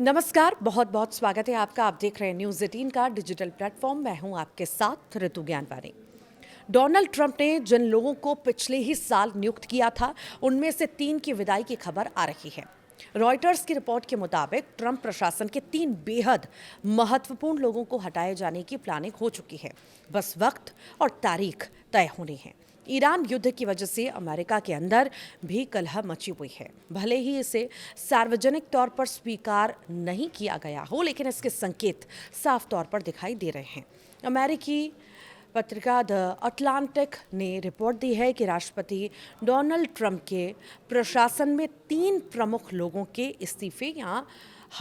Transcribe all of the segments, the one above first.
नमस्कार, बहुत बहुत स्वागत है आपका। आप देख रहे हैं न्यूज़ 18 का डिजिटल प्लेटफॉर्म। मैं हूं आपके साथ ऋतु ज्ञानवानी। डोनाल्ड ट्रंप ने जिन लोगों को पिछले ही साल नियुक्त किया था, उनमें से 3 की विदाई की खबर आ रही है। रॉयटर्स की रिपोर्ट के मुताबिक ट्रंप प्रशासन के 3 बेहद महत्वपूर्ण लोगों को हटाए जाने की प्लानिंग हो चुकी है। बस वक्त और तारीख तय होनी है। ईरान युद्ध की वजह से अमेरिका के अंदर भी कलह मची हुई है। भले ही इसे सार्वजनिक तौर पर स्वीकार नहीं किया गया हो, लेकिन इसके संकेत साफ तौर पर दिखाई दे रहे हैं। अमेरिकी पत्रिका द अटलांटिक ने रिपोर्ट दी है कि राष्ट्रपति डोनाल्ड ट्रंप के प्रशासन में 3 प्रमुख लोगों के इस्तीफे या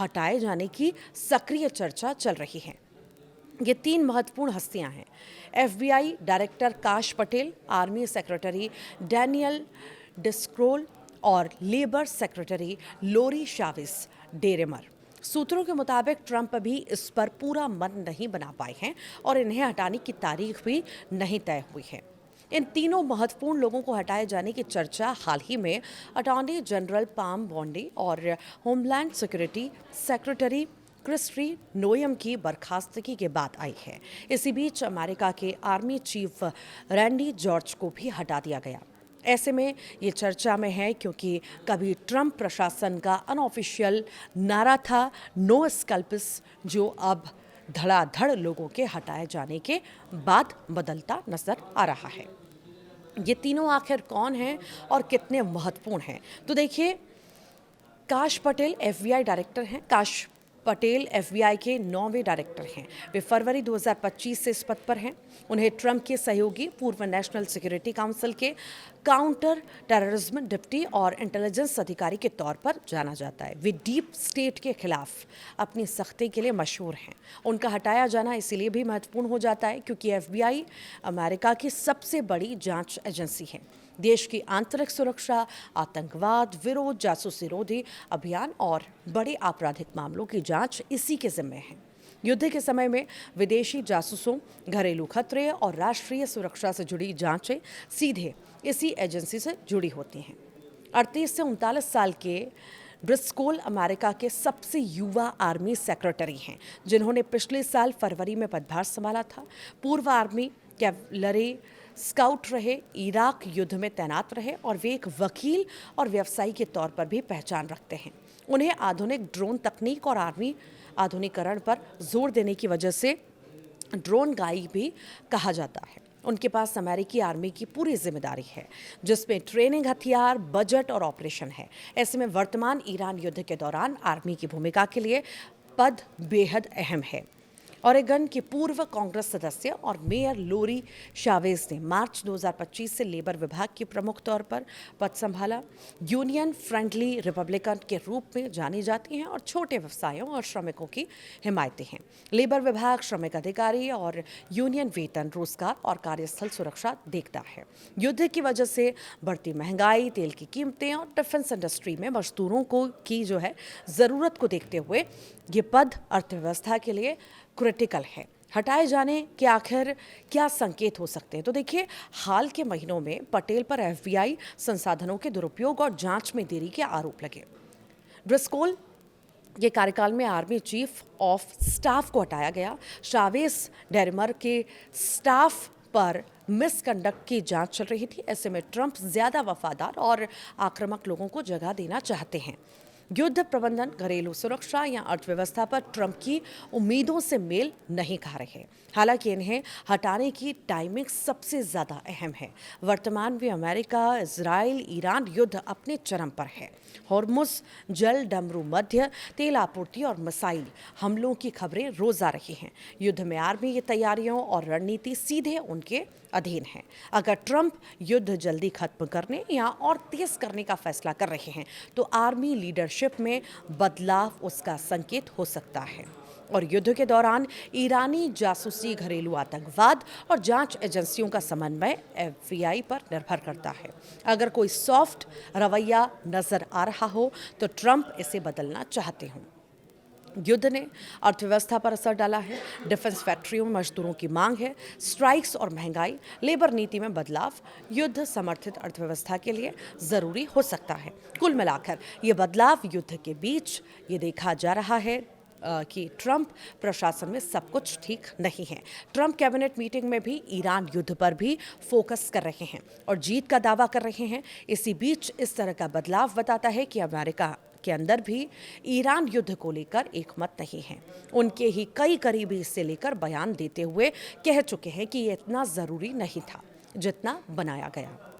हटाए जाने की सक्रिय चर्चा चल रही है। ये 3 महत्वपूर्ण हस्तियां हैं। एफबीआई डायरेक्टर काश Patel, army secretary Daniel Driscoll और लेबर सेक्रेटरी लोरी शाविस डेरेमर। सूत्रों के मुताबिक ट्रंप अभी इस पर पूरा मन नहीं बना पाए हैं और इन्हें हटाने की तारीख भी नहीं तय हुई है। इन तीनों महत्वपूर्ण लोगों को हटाए जाने की चर्चा हाल ही में अटॉर्नी जनरल पाम बॉन्डी और होमलैंड सिक्योरिटी सेक्रेटरी क्रिस्टी नोयम की बर्खास्तगी के बाद आई है। इसी बीच अमेरिका के आर्मी चीफ रैंडी जॉर्ज को भी हटा दिया गया। ऐसे में ये चर्चा में है क्योंकि कभी ट्रंप प्रशासन का अनऑफिशियल नारा था नो स्कल्पस, जो अब धड़ाधड़ लोगों के हटाए जाने के बाद बदलता नजर आ रहा है। ये तीनों आखिर कौन हैं और कितने महत्वपूर्ण हैं? तो देखिए, काश पटेल एफबीआई डायरेक्टर हैं। काश पटेल एफबीआई के 9वें डायरेक्टर हैं। वे फरवरी 2025 से इस पद पर हैं। उन्हें ट्रंप के सहयोगी पूर्व नेशनल सिक्योरिटी काउंसिल के काउंटर टेररिज्म डिप्टी और इंटेलिजेंस अधिकारी के तौर पर जाना जाता है। वे डीप स्टेट के खिलाफ अपनी सख्ती के लिए मशहूर हैं। उनका हटाया जाना इसीलिए भी महत्वपूर्ण हो जाता है क्योंकि एफबीआई अमेरिका की सबसे बड़ी जांच एजेंसी है। देश की आंतरिक सुरक्षा, आतंकवाद विरोध, जासूसी रोधी अभियान और बड़े आपराधिक मामलों की जांच इसी के जिम्मे है। युद्ध के समय में विदेशी जासूसों, घरेलू खतरे और राष्ट्रीय सुरक्षा से जुड़ी जांचें सीधे इसी एजेंसी से जुड़ी होती हैं। 38 से 39 साल के ड्रिस्कोल अमेरिका के सबसे युवा आर्मी सेक्रेटरी हैं, जिन्होंने पिछले साल फरवरी में पदभार संभाला था। पूर्व आर्मी कैवलरी स्काउट रहे, इराक युद्ध में तैनात रहे और वे एक वकील और व्यवसायी के तौर पर भी पहचान रखते हैं। उन्हें आधुनिक ड्रोन तकनीक और आर्मी आधुनिकीकरण पर जोर देने की वजह से ड्रोन गाई भी कहा जाता है। उनके पास अमेरिकी आर्मी की पूरी जिम्मेदारी है, जिसमें ट्रेनिंग, हथियार, बजट और ऑपरेशन है। ऐसे में वर्तमान ईरान युद्ध के दौरान आर्मी की भूमिका के लिए पद बेहद अहम है। ओरेगन के पूर्व कांग्रेस सदस्य और मेयर लोरी शावेज ने मार्च 2025 से लेबर विभाग के प्रमुख तौर पर पद संभाला। यूनियन फ्रेंडली रिपब्लिकन के रूप में जानी जाती हैं और छोटे व्यवसायों और श्रमिकों की हिमायती हैं। लेबर विभाग श्रमिक अधिकारी और यूनियन वेतन, रोजगार और कार्यस्थल सुरक्षा देखता है। युद्ध की वजह से बढ़ती महंगाई, तेल की कीमतें और डिफेंस इंडस्ट्री में मजदूरों को की ज़रूरत को देखते हुए ये पद अर्थव्यवस्था के लिए क्रिटिकल है। हटाए जाने के आखिर क्या संकेत हो सकते हैं? तो देखिए, हाल के महीनों में पटेल पर एफबीआई संसाधनों के दुरुपयोग और जांच में देरी के आरोप लगे। ड्रिस्कोल के कार्यकाल में आर्मी चीफ ऑफ स्टाफ को हटाया गया। शावेस डेरेमर के स्टाफ पर मिसकंडक्ट की जांच चल रही थी। ऐसे में ट्रंप ज्यादा वफादार और आक्रामक लोगों को जगह देना चाहते हैं। युद्ध प्रबंधन, घरेलू सुरक्षा या अर्थव्यवस्था पर ट्रंप की उम्मीदों से मेल नहीं खा रहे। हालांकि इन्हें हटाने की टाइमिंग सबसे ज्यादा अहम है। वर्तमान में अमेरिका, इजराइल, ईरान युद्ध अपने चरम पर है। हॉर्मुज जल डमरू मध्य, तेल आपूर्ति और मिसाइल हमलों की खबरें रोज आ रही हैं। युद्ध में आर्मी की तैयारियों और रणनीति सीधे उनके अधीन है। अगर ट्रंप युद्ध जल्दी खत्म करने या और तेज करने का फैसला कर रहे हैं, तो आर्मी लीडरशिप में बदलाव उसका संकेत हो सकता है। और युद्ध के दौरान ईरानी जासूसी, घरेलू आतंकवाद और जांच एजेंसियों का समन्वय एफबीआई पर निर्भर करता है। अगर कोई सॉफ्ट रवैया नजर आ रहा हो, तो ट्रंप इसे बदलना चाहते हों। युद्ध ने अर्थव्यवस्था पर असर डाला है। डिफेंस फैक्ट्रियों में मजदूरों की मांग है। स्ट्राइक्स और महंगाई, लेबर नीति में बदलाव युद्ध समर्थित अर्थव्यवस्था के लिए जरूरी हो सकता है। कुल मिलाकर ये बदलाव युद्ध के बीच ये देखा जा रहा है कि ट्रंप प्रशासन में सब कुछ ठीक नहीं है। ट्रंप कैबिनेट मीटिंग में भी ईरान युद्ध पर भी फोकस कर रहे हैं और जीत का दावा कर रहे हैं। इसी बीच इस तरह का बदलाव बताता है कि अमेरिका के अंदर भी ईरान युद्ध को लेकर एक मत नहीं है। उनके ही कई करीबी इससे लेकर बयान देते हुए कह चुके हैं कि ये इतना जरूरी नहीं था जितना बनाया गया।